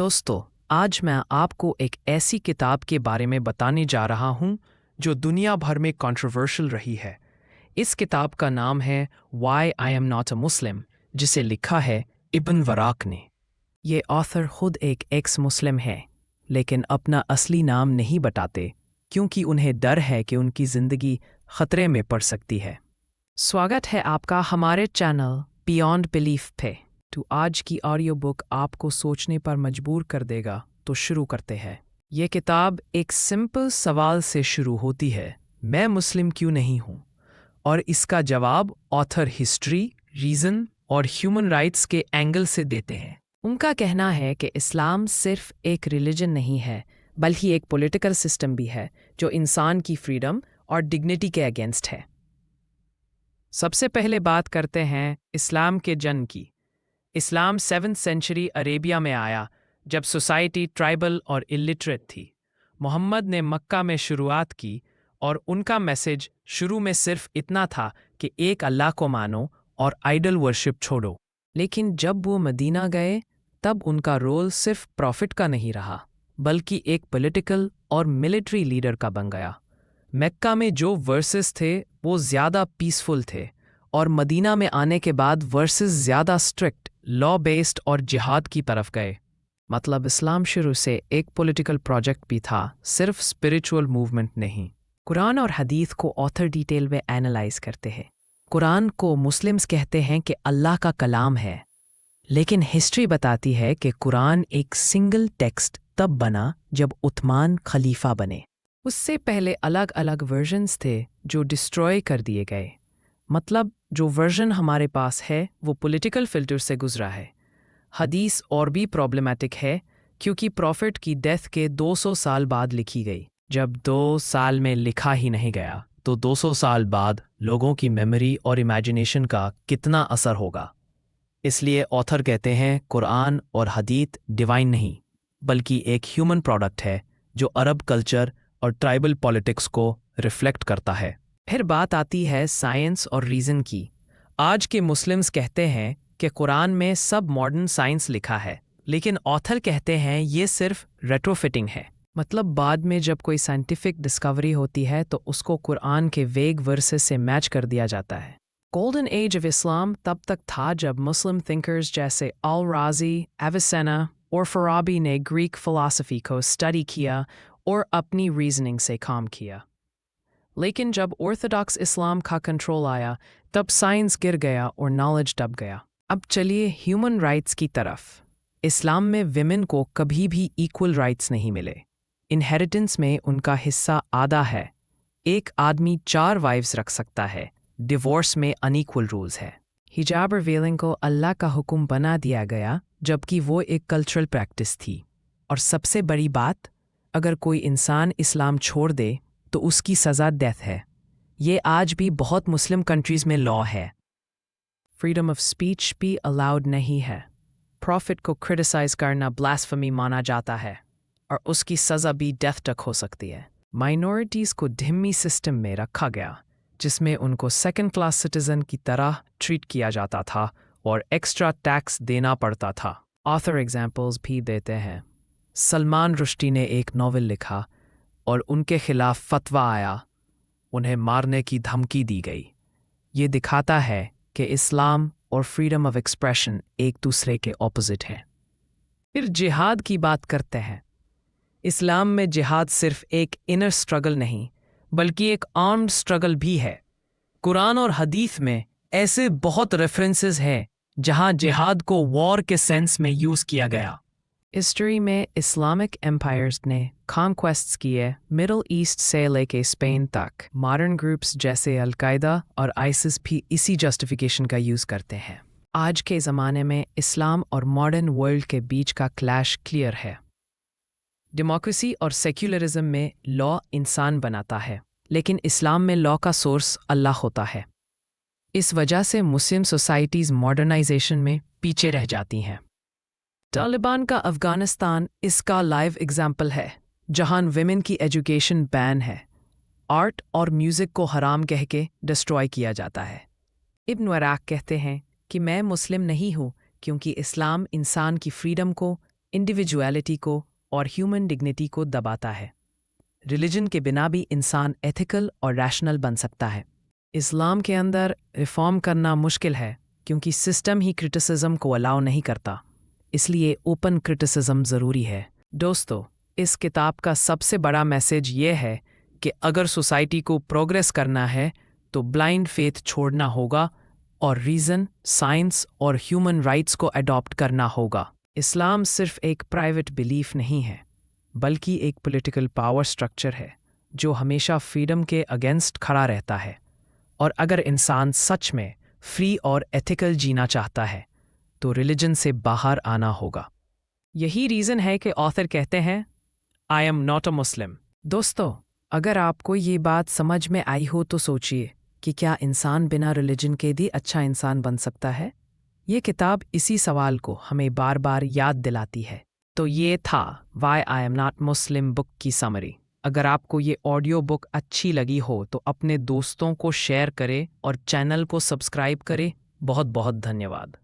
दोस्तों, आज मैं आपको एक ऐसी किताब के बारे में बताने जा रहा हूँ जो दुनिया भर में कंट्रोवर्शियल रही है। इस किताब का नाम है why I am not a Muslim, जिसे लिखा है इब्न वराक ने। ये ऑथर खुद एक एक्स मुस्लिम है, लेकिन अपना असली नाम नहीं बताते क्योंकि उन्हें डर है कि उनकी ज़िंदगी खतरे में पड़ सकती है। स्वागत है आपका हमारे चैनल बियॉन्ड बिलीफ पे। तो आज की ऑडियो बुक आपको सोचने पर मजबूर कर देगा, तो शुरू करते हैं। ये किताब एक सिंपल सवाल से शुरू होती है, मैं मुस्लिम क्यों नहीं हूँ? और इसका जवाब ऑथर हिस्ट्री, रीज़न और ह्यूमन राइट्स के एंगल से देते हैं। उनका कहना है कि इस्लाम सिर्फ एक रिलीजन नहीं है, बल्कि एक पॉलिटिकल सिस्टम भी है जो इंसान की फ्रीडम और डिग्निटी के अगेंस्ट है। सबसे पहले बात करते हैं इस्लाम के जन्म की। इस्लाम 7th सेंचुरी अरेबिया में आया, जब सोसाइटी ट्राइबल और इलिटरेट थी। मोहम्मद ने मक्का में शुरुआत की और उनका मैसेज शुरू में सिर्फ इतना था कि एक अल्लाह को मानो और आइडल वर्शिप छोड़ो। लेकिन जब वो मदीना गए, तब उनका रोल सिर्फ प्रॉफिट का नहीं रहा, बल्कि एक पॉलिटिकल और मिलिट्री लीडर का बन गया। मक्का में जो वर्सेस थे वो ज़्यादा पीसफुल थे, और मदीना में आने के बाद वर्सेस ज़्यादा स्ट्रिक्ट, लॉ बेस्ड और जिहाद की तरफ गए। मतलब इस्लाम शुरू से एक पॉलिटिकल प्रोजेक्ट भी था, सिर्फ स्पिरिचुअल मूवमेंट नहीं। कुरान और हदीस को ऑथर डिटेल में एनालाइज करते हैं। कुरान को मुस्लिम्स कहते हैं कि अल्लाह का कलाम है, लेकिन हिस्ट्री बताती है कि कुरान एक सिंगल टेक्स्ट तब बना जब उस्मान खलीफा बने। उससे पहले अलग अलग वर्जन्स थे जो डिस्ट्रॉय कर दिए गए। मतलब जो वर्जन हमारे पास है वो पॉलिटिकल फिल्टर से गुजरा है। हदीस और भी प्रॉब्लमैटिक है क्योंकि प्रॉफिट की डेथ के 200 साल बाद लिखी गई। जब 2 साल में लिखा ही नहीं गया, तो 200 साल बाद लोगों की मेमोरी और इमेजिनेशन का कितना असर होगा। इसलिए ऑथर कहते हैं कुरान और हदीस डिवाइन नहीं, बल्कि एक ह्यूमन प्रोडक्ट है जो अरब कल्चर और ट्राइबल पॉलिटिक्स को रिफ्लेक्ट करता है। फिर बात आती है साइंस और रीज़न की। आज के मुस्लिम्स कहते हैं कि कुरान में सब मॉडर्न साइंस लिखा है, लेकिन ऑथर कहते हैं ये सिर्फ रेट्रोफिटिंग है। मतलब बाद में जब कोई साइंटिफिक डिस्कवरी होती है तो उसको कुरान के वेग वर्सेस से मैच कर दिया जाता है। गोल्डन एज ऑफ इस्लाम तब तक था जब मुस्लिम थिंकर्स जैसे अल राजी, एविसेना और फराबी ने ग्रीक फिलॉसफी को स्टडी किया और अपनी रीजनिंग से काम किया। लेकिन जब ऑर्थोडॉक्स इस्लाम का कंट्रोल आया, तब साइंस गिर गया और नॉलेज दब गया। अब चलिए ह्यूमन राइट्स की तरफ। इस्लाम में विमेन को कभी भी इक्वल राइट्स नहीं मिले। इनहेरिटेंस में उनका हिस्सा आधा है। एक आदमी 4 वाइफ्स रख सकता है। डिवोर्स में अनइक्वल रूल्स है। हिजाब और वेलिंग को अल्लाह का हुक्म बना दिया गया, जबकि वो एक कल्चरल प्रैक्टिस थी। और सबसे बड़ी बात, अगर कोई इंसान इस्लाम छोड़ दे तो उसकी सज़ा डेथ है। ये आज भी बहुत मुस्लिम कंट्रीज़ में लॉ है। फ्रीडम ऑफ स्पीच भी अलाउड नहीं है। प्रॉफिट को क्रिटिसाइज करना ब्लास्फेमी माना जाता है, और उसकी सज़ा भी डेथ तक हो सकती है। माइनॉरिटीज़ को धिम्मी सिस्टम में रखा गया, जिसमें उनको सेकंड क्लास सिटीज़न की तरह ट्रीट किया जाता था और एक्स्ट्रा टैक्स देना पड़ता था। ऑथर एग्जाम्पल्स भी देते हैं। सलमान रुश्दी ने एक नॉवेल लिखा और उनके खिलाफ फतवा आया, उन्हें मारने की धमकी दी गई। ये दिखाता है कि इस्लाम और फ्रीडम ऑफ एक्सप्रेशन एक दूसरे के ऑपोजिट हैं। फिर जिहाद की बात करते हैं। इस्लाम में जिहाद सिर्फ एक इनर स्ट्रगल नहीं, बल्कि एक आर्म्ड स्ट्रगल भी है। कुरान और हदीस में ऐसे बहुत रेफरेंसेस हैं जहां जिहाद को वॉर के सेंस में यूज़ किया गया। हिस्ट्री में इस्लामिक एम्पायर्स ने कॉन्क्वेस्ट्स किए, मिडल ईस्ट से लेके स्पेन तक। मॉडर्न ग्रुप्स जैसे अलकायदा और आइसिस भी इसी जस्टिफिकेशन का यूज़ करते हैं। आज के ज़माने में इस्लाम और मॉडर्न वर्ल्ड के बीच का क्लैश क्लियर है। डेमोक्रेसी और सेक्युलरिज्म में लॉ इंसान बनाता है, लेकिन इस्लाम में लॉ का सोर्स अल्लाह होता है। इस वजह से मुस्लिम सोसाइटीज़ मॉडर्नाइजेशन में पीछे रह जाती हैं। तालिबान का अफ़गानिस्तान इसका लाइव एग्जाम्पल है, जहां विमेन की एजुकेशन बैन है। आर्ट और म्यूज़िक को हराम कह के डिस्ट्रॉय किया जाता है। इब्न वराक कहते हैं कि मैं मुस्लिम नहीं हूँ क्योंकि इस्लाम इंसान की फ्रीडम को इंडिविजुअलिटी को और ह्यूमन डिग्निटी को दबाता है। रिलीजन के बिना भी इंसान एथिकल और रैशनल बन सकता है। इस्लाम के अंदर रिफॉर्म करना मुश्किल है क्योंकि सिस्टम ही क्रिटिसिज्म को अलाउ नहीं करता, इसलिए ओपन क्रिटिसिज्म ज़रूरी है। दोस्तों, इस किताब का सबसे बड़ा मैसेज ये है कि अगर सोसाइटी को प्रोग्रेस करना है तो ब्लाइंड फेथ छोड़ना होगा और रीज़न, साइंस और ह्यूमन राइट्स को अडॉप्ट करना होगा। इस्लाम सिर्फ एक प्राइवेट बिलीफ नहीं है, बल्कि एक पॉलिटिकल पावर स्ट्रक्चर है जो हमेशा फ्रीडम के अगेंस्ट खड़ा रहता है। और अगर इंसान सच में फ्री और एथिकल जीना चाहता है तो रिलीजन से बाहर आना होगा। यही रीज़न है कि ऑथर कहते हैं, आई एम नॉट अ मुस्लिम। दोस्तों, अगर आपको ये बात समझ में आई हो तो सोचिए कि क्या इंसान बिना रिलीजन के भी अच्छा इंसान बन सकता है? ये किताब इसी सवाल को हमें बार बार याद दिलाती है। तो ये था why I am not Muslim book की समरी। अगर आपको ये ऑडियो बुक अच्छी लगी हो तो अपने दोस्तों को शेयर करें और चैनल को सब्सक्राइब करें। बहुत बहुत धन्यवाद।